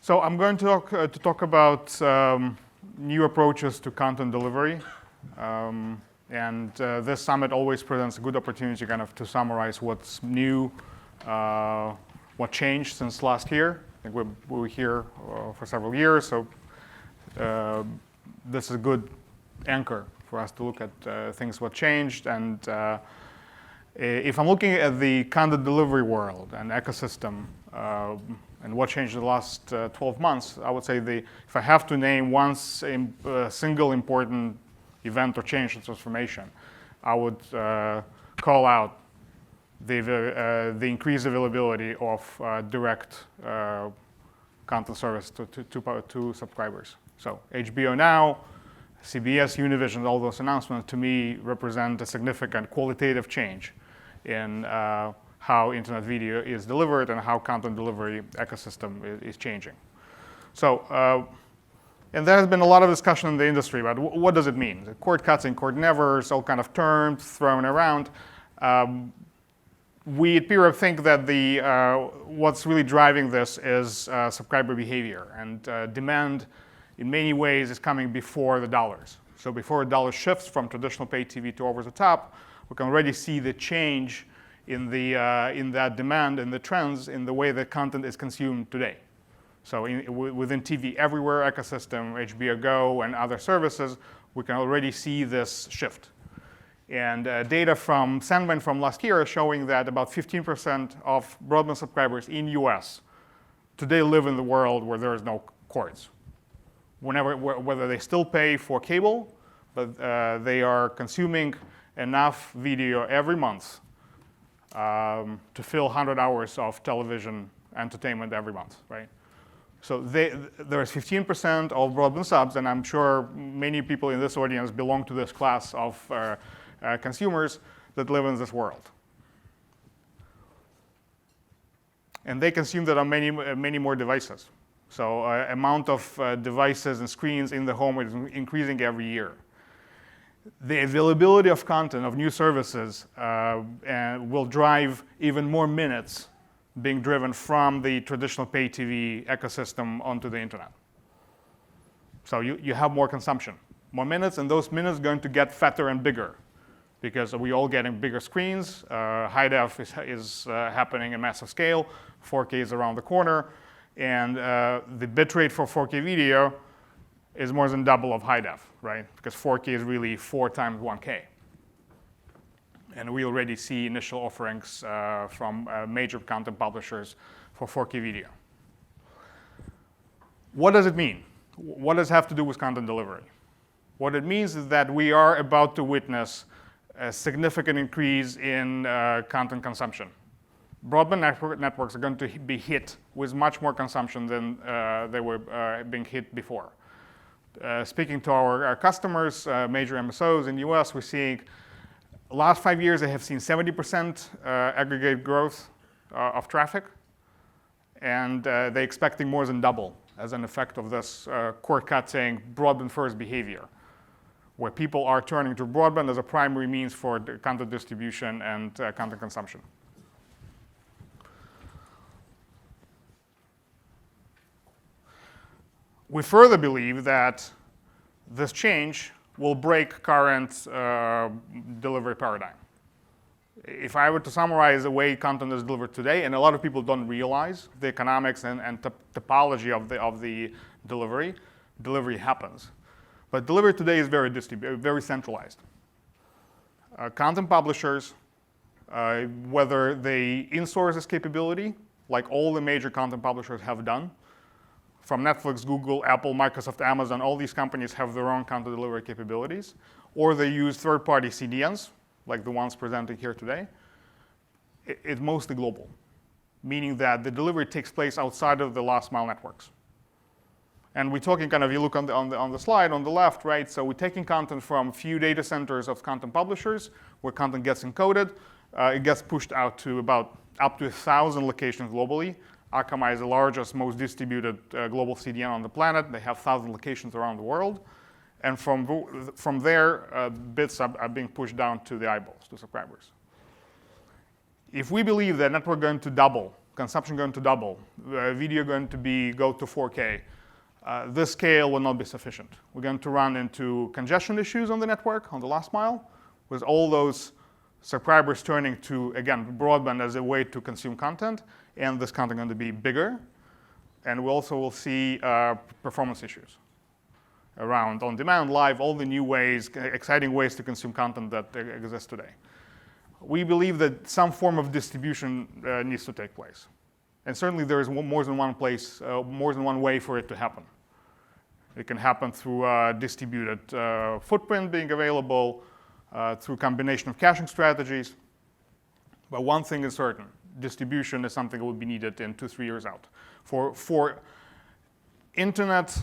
So I'm going to talk about new approaches to content delivery. This summit always presents a good opportunity kind of to summarize what's new, what changed since last year. I think we were here for several years, so this is a good anchor for us to look at things what changed. And if I'm looking at the content delivery world and ecosystem and what changed in the last 12 months, I would say if I have to name one single important event or change or transformation, I would call out the increased availability of direct content service to subscribers. So HBO Now, CBS, Univision, all those announcements to me represent a significant qualitative change in how internet video is delivered and how content delivery ecosystem is changing. So, and there has been a lot of discussion in the industry about what does it mean? The cord cuts and cord nevers, all kind of terms thrown around. We at PeerApp think that what's really driving this is subscriber behavior, and demand in many ways is coming before the dollars. So before the dollar shifts from traditional pay TV to over the top, we can already see the change in that demand and the trends in the way that content is consumed today. So within TV Everywhere ecosystem, HBO Go and other services, we can already see this shift. And data from Sandman from last year is showing that about 15% of broadband subscribers in US today live in the world where there is no cords. Whether they still pay for cable, but they are consuming enough video every month to fill 100 hours of television entertainment every month, right? So there is 15% of broadband subs, and I'm sure many people in this audience belong to this class of consumers that live in this world. And they consume that on many more devices. So amount of devices and screens in the home is increasing every year. The availability of content, of new services, will drive even more minutes being driven from the traditional pay TV ecosystem onto the internet. So you have more consumption, more minutes, and those minutes are going to get fatter and bigger because we're all getting bigger screens. High def is happening in massive scale. 4K is around the corner. And the bitrate for 4K video is more than double of high def, right? Because 4K is really 4 times 1K. And we already see initial offerings from major content publishers for 4K video. What does it mean? What does it have to do with content delivery? What it means is that we are about to witness a significant increase in content consumption. Broadband networks are going to be hit with much more consumption than they were being hit before. Speaking to our customers, major MSOs in the US, we're seeing last 5 years they have seen 70% aggregate growth of traffic, and they're expecting more than double as an effect of this cord-cutting, broadband-first behavior, where people are turning to broadband as a primary means for content distribution and content consumption. We further believe that this change will break current delivery paradigm. If I were to summarize the way content is delivered today, and a lot of people don't realize the economics and topology of the delivery happens. But delivery today is very centralized. Content publishers, whether they insource this capability, like all the major content publishers have done, from Netflix, Google, Apple, Microsoft, Amazon, all these companies have their own content delivery capabilities, or they use third-party CDNs, like the ones presented here today. It's mostly global, meaning that the delivery takes place outside of the last mile networks. And we're talking kind of, you look on the slide on the left, right? So we're taking content from few data centers of content publishers, where content gets encoded. It gets pushed out to about up to 1,000 locations globally. Akamai is the largest, most distributed global CDN on the planet. They have 1,000 locations around the world. And from there, bits are being pushed down to the eyeballs, to subscribers. If we believe that network going to double consumption going to double, video going to go to 4K. This scale will not be sufficient. We're going to run into congestion issues on the network, on the last mile, with all those subscribers turning to, again, broadband as a way to consume content, and this content going to be bigger. And we also will see performance issues around on-demand, live, all the new ways, exciting ways to consume content that exist today. We believe that some form of distribution needs to take place. And certainly there is more than one place, more than one way for it to happen. It can happen through distributed footprint being available, through combination of caching strategies. But one thing is certain, distribution is something that will be needed in 2-3 years out. For internet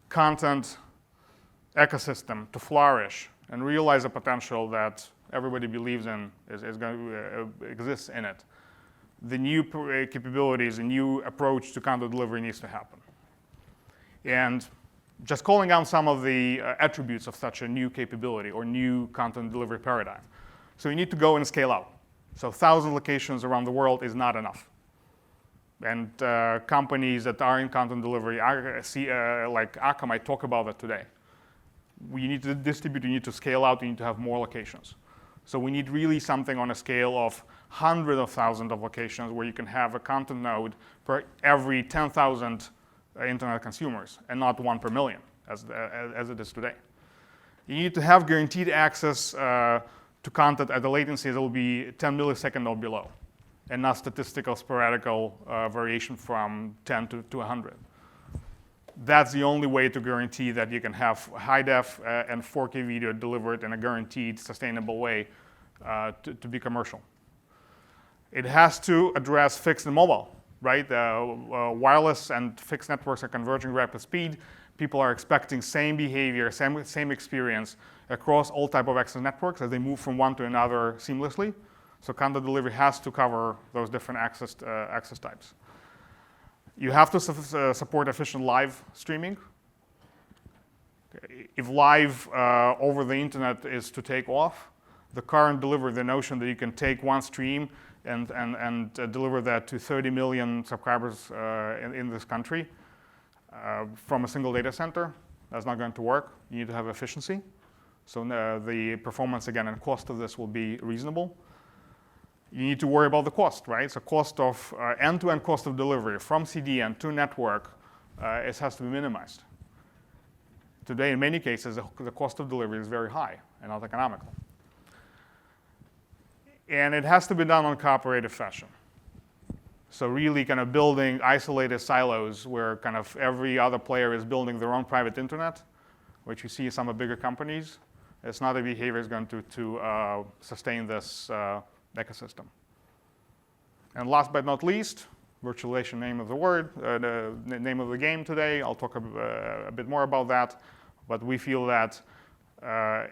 content ecosystem to flourish and realize the potential that everybody believes in is going to exist in it, the new capabilities, a new approach to content delivery needs to happen. And just calling out some of the attributes of such a new capability or new content delivery paradigm. So you need to go and scale out. So 1,000 locations around the world is not enough. And companies that are in content delivery, like Akamai, might talk about that today. You need to distribute, you need to scale out, you need to have more locations. So we need really something on a scale of hundreds of thousands of locations where you can have a content node per every 10,000 internet consumers, and not one per million, as it is today. You need to have guaranteed access to content at a latency that will be 10 milliseconds or below, and not statistical sporadical variation from 10 to 100. That's the only way to guarantee that you can have high def and 4K video delivered in a guaranteed, sustainable way to be commercial. It has to address fixed and mobile, right? Wireless and fixed networks are converging at rapid speed. People are expecting same behavior, same experience across all type of access networks as they move from one to another seamlessly. So content delivery has to cover those different access types. You have to support efficient live streaming. If live over the internet is to take off, the current delivery, the notion that you can take one stream and deliver that to 30 million subscribers in this country from a single data center, that's not going to work. You need to have efficiency. So the performance, again, and cost of this will be reasonable. You need to worry about the cost, right? So cost of end-to-end cost of delivery from CDN to network, it has to be minimized. Today, in many cases, the cost of delivery is very high and not economical. And it has to be done on cooperative fashion. So really kind of building isolated silos where kind of every other player is building their own private internet, which you see in some of bigger companies. It's not a behavior that's going to sustain this ecosystem. And last but not least, virtualization, name of the word, the name of the game today. I'll talk a bit more about that. But we feel that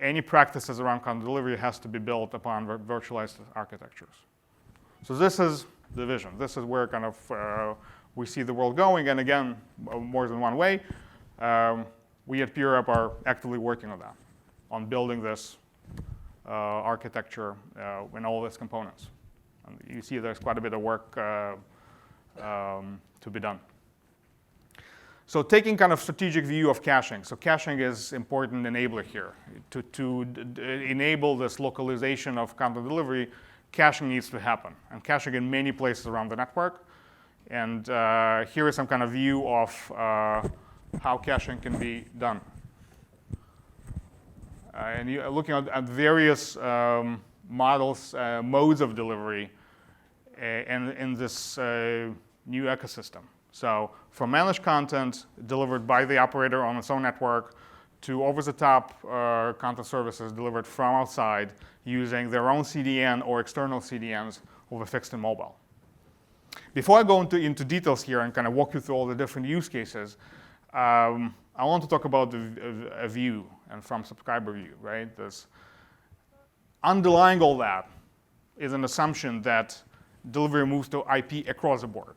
any practices around content delivery has to be built upon virtualized architectures. So this is the vision. This is where kind of we see the world going. And again, more than one way. We at PeerApp are actively working on that, on building this architecture in all its components. And you see there's quite a bit of work to be done. So taking kind of strategic view of caching. So caching is important enabler here. To enable this localization of content delivery, caching needs to happen. And caching in many places around the network. And here is some kind of view of how caching can be done. And you're looking at various models, modes of delivery in this new ecosystem. So from managed content delivered by the operator on its own network to over-the-top content services delivered from outside using their own CDN or external CDNs over fixed and mobile. Before I go into details here and kind of walk you through all the different use cases, I want to talk about a view and from subscriber view, right? This underlying all that is an assumption that delivery moves to IP across the board.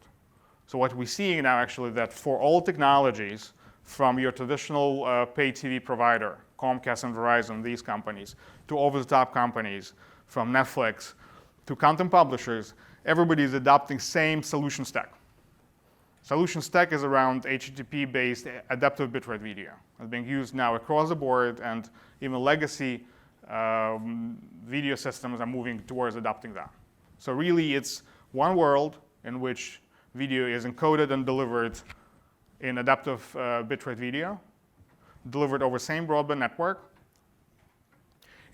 So what we're seeing now actually that for all technologies from your traditional pay TV provider, Comcast and Verizon, these companies, to over-the-top companies, from Netflix to content publishers, everybody is adopting same solution stack. Solution stack is around HTTP-based adaptive bitrate video. It's being used now across the board, and even legacy video systems are moving towards adopting that. So really, it's one world in which video is encoded and delivered in adaptive bitrate video, delivered over same broadband network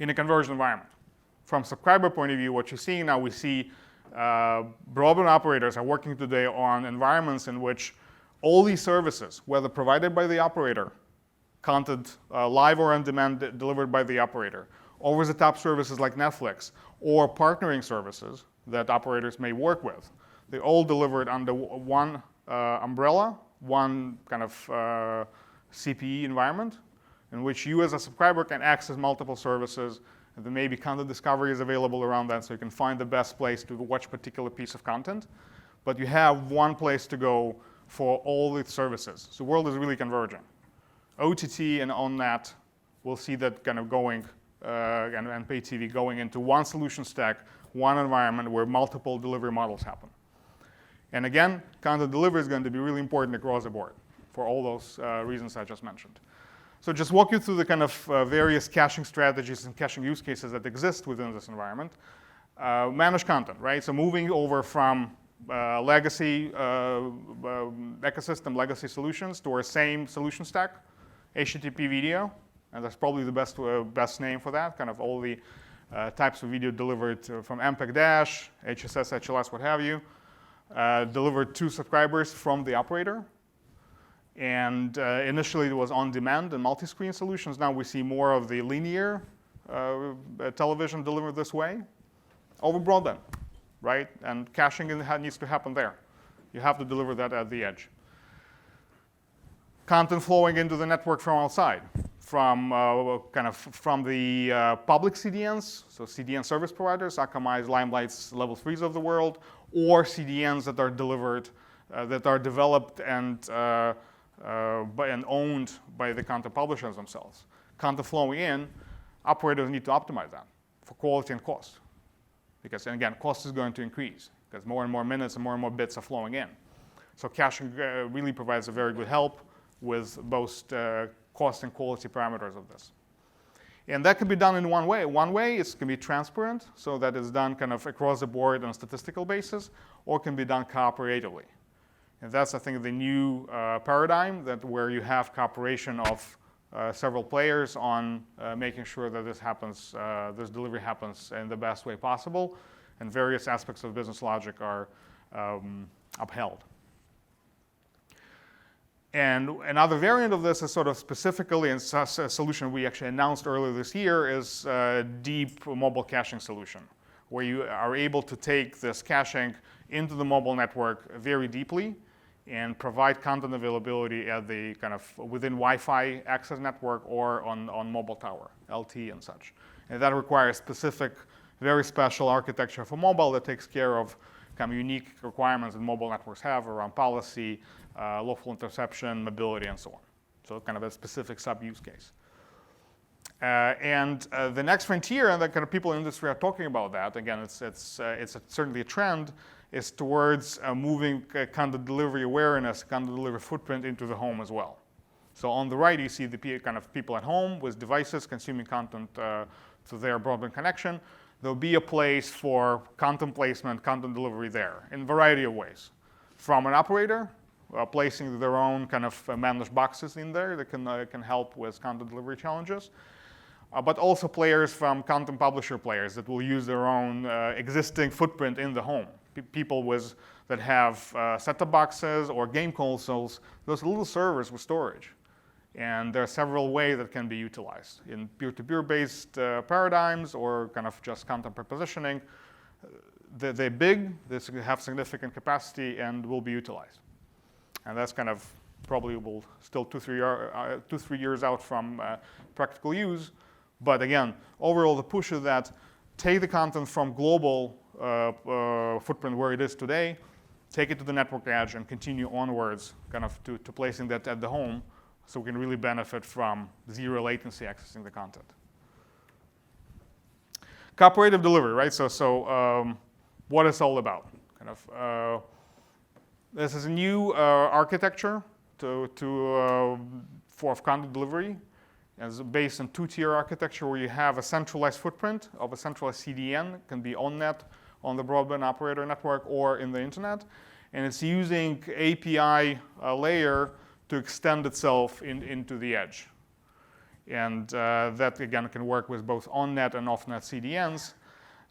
in a converged environment. From subscriber point of view, what you're seeing now, we see broadband operators are working today on environments in which all these services, whether provided by the operator, content live or on demand delivered by the operator, over-the-top services like Netflix, or partnering services that operators may work with, they're all delivered under one umbrella, one kind of CPE environment, in which you as a subscriber can access multiple services. And there may be content discovery is available around that, so you can find the best place to watch a particular piece of content. But you have one place to go for all the services. So the world is really converging. OTT and on-net, we'll see that kind of going, and pay TV going into one solution stack, one environment where multiple delivery models happen. And again, content delivery is going to be really important across the board for all those reasons I just mentioned. So just walk you through the kind of various caching strategies and caching use cases that exist within this environment. Managed content, right? So moving over from legacy ecosystem, legacy solutions to our same solution stack, HTTP video, and that's probably the best name for that, kind of all the types of video delivered from MPEG-, HSS, HLS, what have you, delivered to subscribers from the operator. And initially it was on-demand and multi-screen solutions. Now we see more of the linear television delivered this way over broadband, right? And caching needs to happen there. You have to deliver that at the edge. Content flowing into the network from outside, from the public CDNs, so CDN service providers, Akamai's, Limelight's, Level 3s of the world, or CDNs that are delivered, that are developed and owned by the content publishers themselves. Content flowing in, operators need to optimize that for quality and cost. Because, and again, cost is going to increase because more and more minutes and more bits are flowing in. So caching really provides a very good help with both cost and quality parameters of this. And that can be done in one way. One way is can be transparent, so that is done kind of across the board on a statistical basis, or can be done cooperatively. And that's, I think, the new paradigm that where you have cooperation of several players on making sure that this happens, this delivery happens in the best way possible, and various aspects of business logic are upheld. And another variant of this is sort of specifically, and a solution we actually announced earlier this year, is a deep mobile caching solution, where you are able to take this caching into the mobile network very deeply and provide content availability at the kind of within Wi-Fi access network or on mobile tower, LTE and such. And that requires specific, very special architecture for mobile that takes care of kind of unique requirements that mobile networks have around policy, lawful interception, mobility, and so on. So kind of a specific sub-use case. And the next frontier, and the kind of people in the industry are talking about that, again, it's certainly a trend, is towards moving content delivery awareness, content delivery footprint into the home as well. So on the right, you see the kind of people at home with devices consuming content to their broadband connection. There'll be a place for content placement, content delivery there in a variety of ways. From an operator, placing their own kind of managed boxes in there that can help with content delivery challenges. But also players from content publisher players that will use their own existing footprint in the home. People that have set-top boxes or game consoles, those little servers with storage. And there are several ways that can be utilized in peer-to-peer based paradigms or kind of just content prepositioning. They're big, they have significant capacity, and will be utilized. And that's kind of probably will still 2-3 years out from practical use. But again, overall, the push is that take the content from global footprint where it is today, take it to the network edge, and continue onwards kind of to placing that at the home so we can really benefit from zero latency accessing the content. Cooperative delivery, right? So what it's all about. This is a new architecture for content delivery. It's based on two-tier architecture where you have a centralized footprint of a centralized CDN. It can be on-net, on the broadband operator network, or in the internet. And it's using API layer to extend itself into the edge. And that, again, can work with both on-net and off-net CDNs.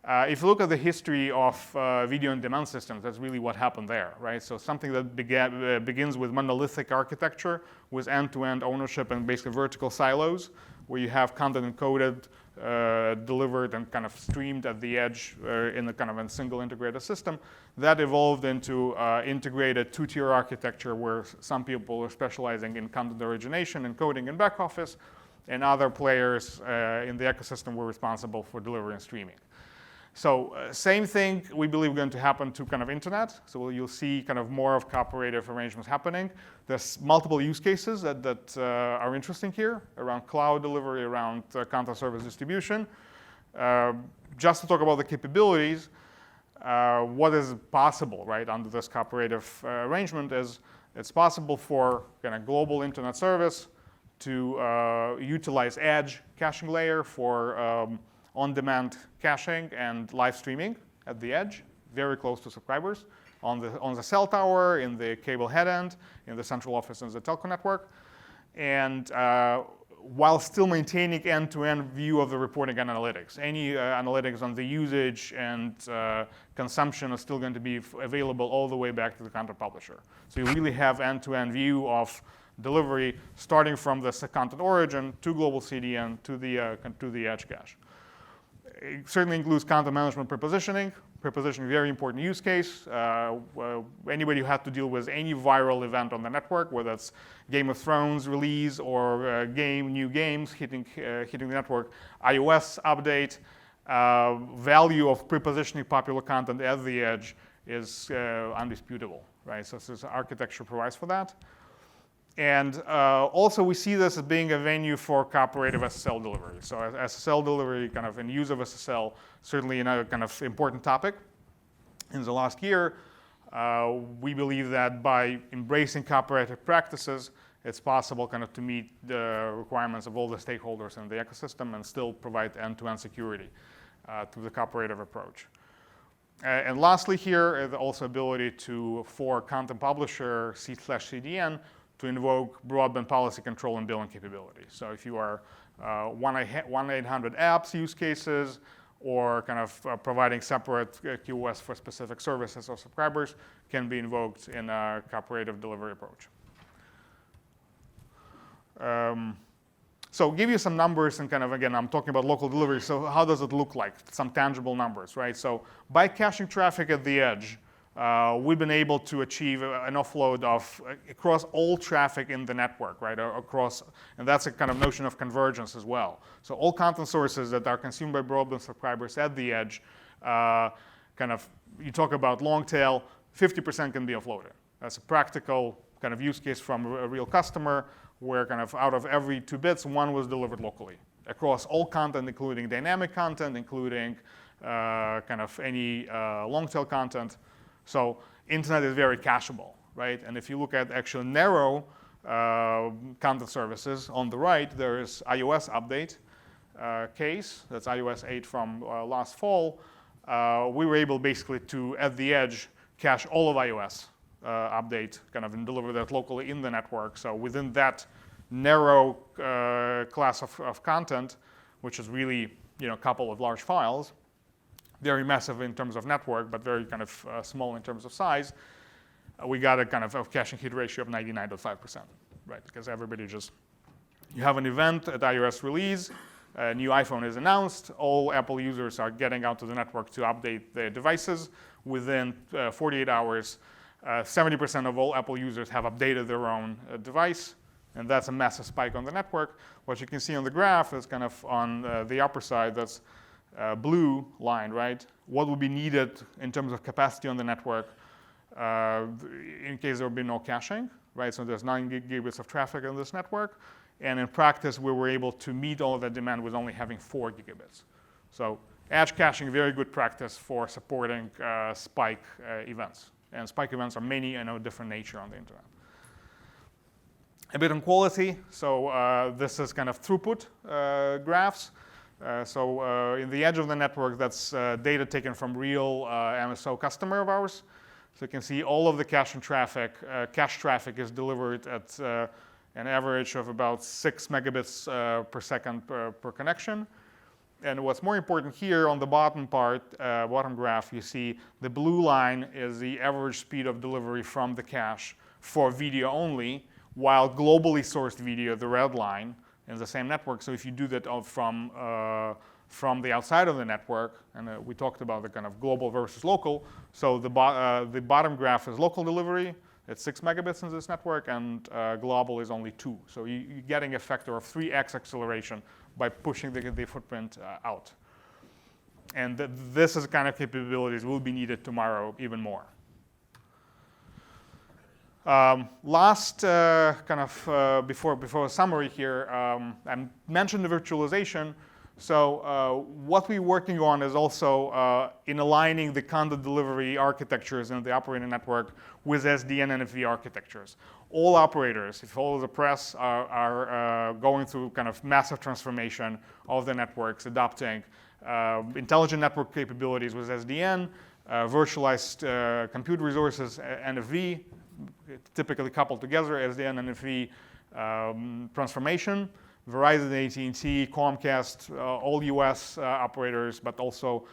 If you look at the history of video on demand systems, that's really what happened there, right? So something that begins with monolithic architecture with end-to-end ownership and basically vertical silos, where you have content encoded, delivered, and kind of streamed at the edge in a kind of a single integrated system. That evolved into integrated two-tier architecture where some people are specializing in content origination, encoding, and back office, and other players in the ecosystem were responsible for delivery and streaming. So same thing we believe going to happen to kind of internet. So you'll see kind of more of cooperative arrangements happening. There's multiple use cases that are interesting here around cloud delivery, around content service distribution. Just to talk about the capabilities, what is possible, right, under this cooperative arrangement is it's possible for kind of global internet service to utilize edge caching layer for on-demand caching and live streaming at the edge, very close to subscribers, on the cell tower, in the cable head end, in the central office in the telco network, and while still maintaining end-to-end view of the reporting and analytics. Any analytics on the usage and consumption are still going to be available all the way back to the content publisher. So you really have end-to-end view of delivery starting from the content origin to global CDN to the edge cache. It certainly includes content management prepositioning. Prepositioning, very important use case. Anybody who had to deal with any viral event on the network, whether it's Game of Thrones release or new games hitting the network, iOS update, value of prepositioning popular content at the edge is undisputable, right? So this architecture provides for that. And also we see this as being a venue for cooperative SSL delivery. So SSL delivery, kind of in use of SSL, certainly another kind of important topic. In the last year, we believe that by embracing cooperative practices, it's possible kind of to meet the requirements of all the stakeholders in the ecosystem and still provide end-to-end security through the cooperative approach. And lastly here, the also ability for content publisher C/CDN to invoke broadband policy control and billing capability. So if you are 1-800 apps use cases or kind of providing separate QoS for specific services or subscribers can be invoked in a cooperative delivery approach. So give you some numbers and kind of, again, I'm talking about local delivery. So how does it look like? Some tangible numbers, right? So by caching traffic at the edge, we've been able to achieve an offload of across all traffic in the network, right? And that's a kind of notion of convergence as well. So all content sources that are consumed by broadband subscribers at the edge, you talk about long tail, 50% can be offloaded. That's a practical kind of use case from a real customer where kind of out of every 2 bits, 1 was delivered locally across all content, including dynamic content, including kind of any long tail content. So internet is very cacheable, right? And if you look at actually narrow content services, on the right, there is iOS update case. That's iOS 8 from last fall. We were able basically to, at the edge, cache all of iOS update, kind of and deliver that locally in the network. So within that narrow class of content, which is really a couple of large files, very massive in terms of network, but very kind of small in terms of size, we got a kind of caching hit ratio of 99.5%, right? Because everybody you have an event at iOS release, a new iPhone is announced, all Apple users are getting out to the network to update their devices. Within 48 hours, 70% of all Apple users have updated their own device, and that's a massive spike on the network. What you can see on the graph is kind of on the upper side, that's blue line, right? What would be needed in terms of capacity on the network in case there would be no caching, right? So there's 9 gigabits of traffic on this network. And in practice, we were able to meet all of that demand with only having 4 gigabits. So Edge caching, very good practice for supporting spike events. And spike events are many and of different nature on the internet. A bit on quality. So this is kind of throughput graphs. So in the edge of the network, that's data taken from real MSO customer of ours. So you can see all of the cache traffic is delivered at an average of about 6 megabits per second per connection. And what's more important here on the bottom part, bottom graph, you see the blue line is the average speed of delivery from the cache for video only, while globally sourced video, the red line, in the same network. So if you do that from the outside of the network, and we talked about the kind of global versus local. So the bottom graph is local delivery. It's 6 megabits in this network, and global is only 2. So you're getting a factor of 3x acceleration by pushing the footprint out. And this is the kind of capabilities will be needed tomorrow even more. Last before a summary here, I mentioned the virtualization. So what we're working on is also in aligning the content delivery architectures in the operating network with SDN and NFV architectures. All operators, if you follow the press, are going through kind of massive transformation of the networks, adopting intelligent network capabilities with SDN, virtualized compute resources, NFV, typically coupled together, SDN and NFV transformation. Verizon, AT&T, Comcast, all US operators, but also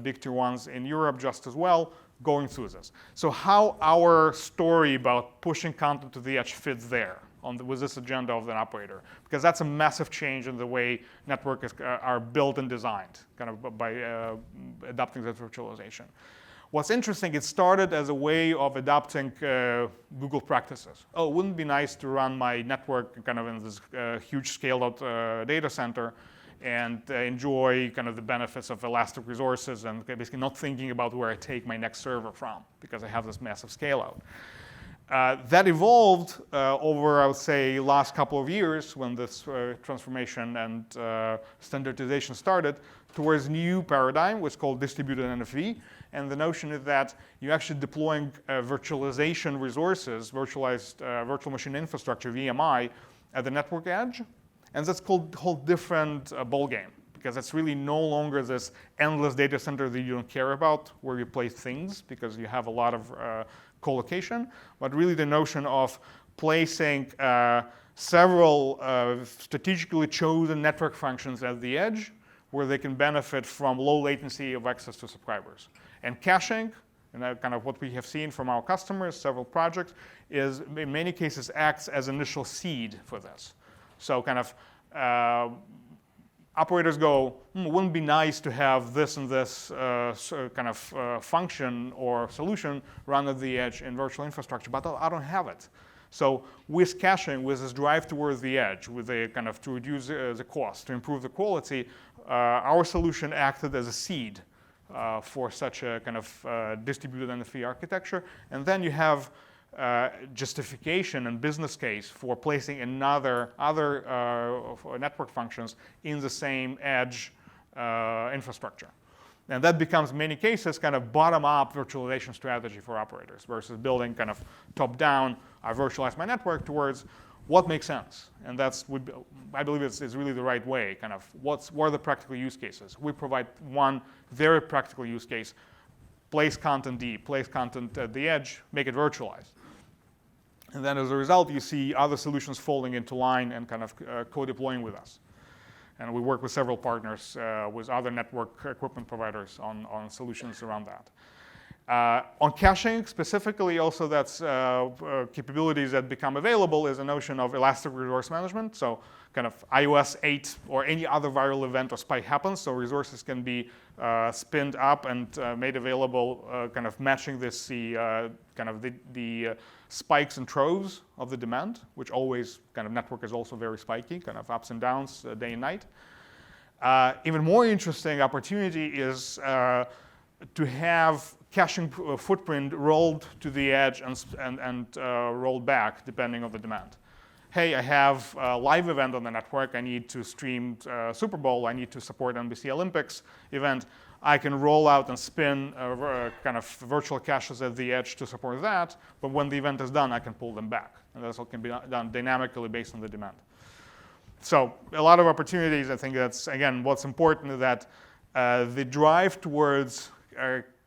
big tier ones in Europe just as well, going through this. So how our story about pushing content to the edge fits there with this agenda of the operator? Because that's a massive change in the way networks are built and designed, kind of by adopting that virtualization. What's interesting, it started as a way of adopting Google practices. Oh, it wouldn't be nice to run my network kind of in this huge scaled-out data center and enjoy kind of the benefits of elastic resources and basically not thinking about where I take my next server from because I have this massive scale-out. That evolved over, I would say, last couple of years when this transformation and standardization started towards a new paradigm, which is called distributed NFV. And the notion is that you're actually deploying virtualization resources, virtualized virtual machine infrastructure, VMI, at the network edge. And that's called a whole different ballgame, because it's really no longer this endless data center that you don't care about, where you place things, because you have a lot of co-location, but really the notion of placing several strategically chosen network functions at the edge, where they can benefit from low latency of access to subscribers. And caching, and kind of what we have seen from our customers, several projects, is in many cases acts as initial seed for this. So kind of operators go, wouldn't it be nice to have this and this kind of function or solution run at the edge in virtual infrastructure, but I don't have it. So with caching, with this drive towards the edge, with a kind of to reduce the cost, to improve the quality, our solution acted as a seed for such a kind of distributed NFV architecture. And then you have justification and business case for placing other network functions in the same edge infrastructure. And that becomes, in many cases, kind of bottom-up virtualization strategy for operators versus building kind of top-down, I virtualize my network, towards what makes sense. And that's, I believe it's really the right way, kind of what are the practical use cases. We provide one very practical use case, place content deep, place content at the edge, make it virtualized. And then as a result, you see other solutions falling into line and kind of co-deploying with us. And we work with several partners, with other network equipment providers on solutions around that. On caching specifically, also that's capabilities that become available is a notion of elastic resource management. So kind of iOS 8 or any other viral event or spike happens, so resources can be spinned up and made available, kind of matching this kind of the spikes and troves of the demand, which always kind of network is also very spiky, kind of ups and downs day and night. Even more interesting opportunity is to have caching footprint rolled to the edge and rolled back depending on the demand. hey, I have a live event on the network. I need to stream Super Bowl. I need to support NBC Olympics event. I can roll out and spin kind of virtual caches at the edge to support that. But when the event is done, I can pull them back. And that's what can be done dynamically based on the demand. So a lot of opportunities. I think that's, again, what's important is that the drive towards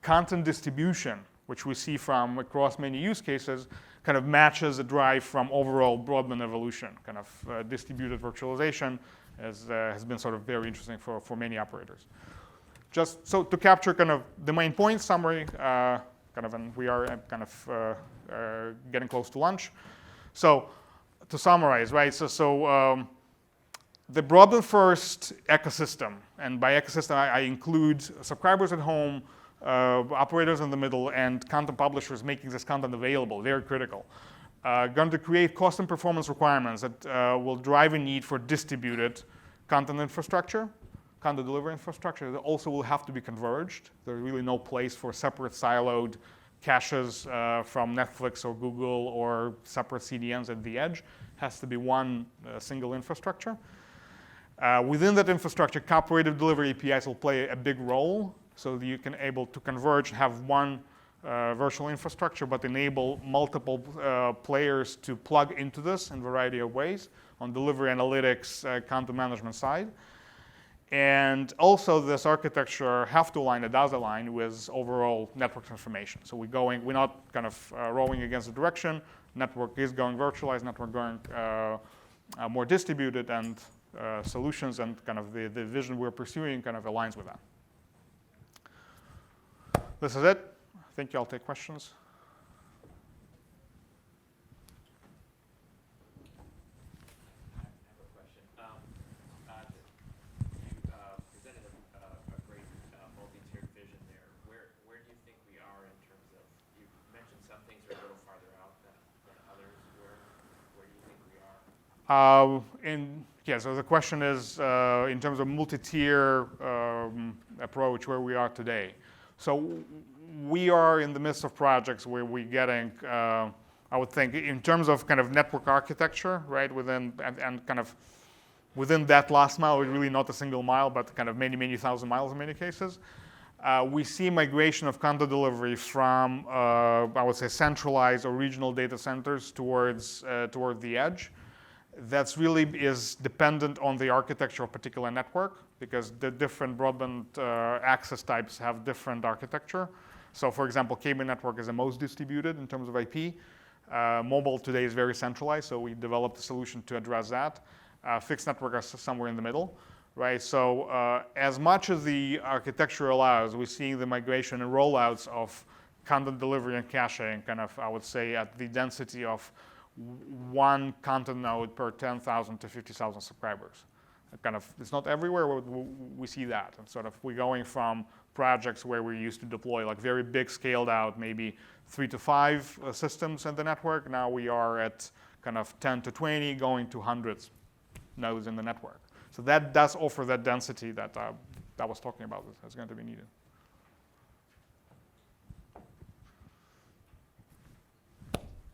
content distribution, which we see from across many use cases, kind of matches the drive from overall broadband evolution. Kind of distributed virtualization has been sort of very interesting for many operators. Just so to capture kind of the main point summary, and we are kind of getting close to lunch. So to summarize, right? So the broadband first ecosystem, and by ecosystem I include subscribers at home, operators in the middle, and content publishers making this content available, very critical. Going to create cost and performance requirements that will drive a need for distributed content infrastructure, content delivery infrastructure that also will have to be converged. There's really no place for separate siloed caches from Netflix or Google or separate CDNs at the edge. It has to be one single infrastructure. Within that infrastructure, cooperative delivery APIs will play a big role, so that you can able to converge, have one virtual infrastructure, but enable multiple players to plug into this in a variety of ways on delivery analytics, content management side. And also this architecture have to align, it does align with overall network transformation. So we're not kind of rowing against the direction. Network is going virtualized, network going more distributed, and solutions and kind of the vision we're pursuing kind of aligns with that. This is it. Thank you. I'll take questions. I have a question. You presented a great multi-tiered vision there. Where do you think we are in terms of, you mentioned some things are a little farther out than others. Where do you think we are? So the question is, in terms of multi-tier approach, where we are today. So we are in the midst of projects where we're getting, I would think, in terms of kind of network architecture, right, within and kind of within that last mile, it's really not a single mile, but kind of many thousand miles in many cases. We see migration of content delivery from, I would say, centralized or regional data centers toward the edge. That's really is dependent on the architecture of a particular network, because the different broadband access types have different architecture. So for example, cable network is the most distributed in terms of IP. Mobile today is very centralized, so we developed a solution to address that. Fixed network is somewhere in the middle, right? So as much as the architecture allows, we're seeing the migration and rollouts of content delivery and caching kind of, I would say, at the density of one content node per 10,000 to 50,000 subscribers. It's not everywhere, we see that. And sort of we're going from projects where we used to deploy like very big scaled out, maybe 3 to 5 systems in the network. Now we are at kind of 10 to 20, going to hundreds nodes in the network. So that does offer that density that I was talking about that's going to be needed.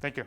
Thank you.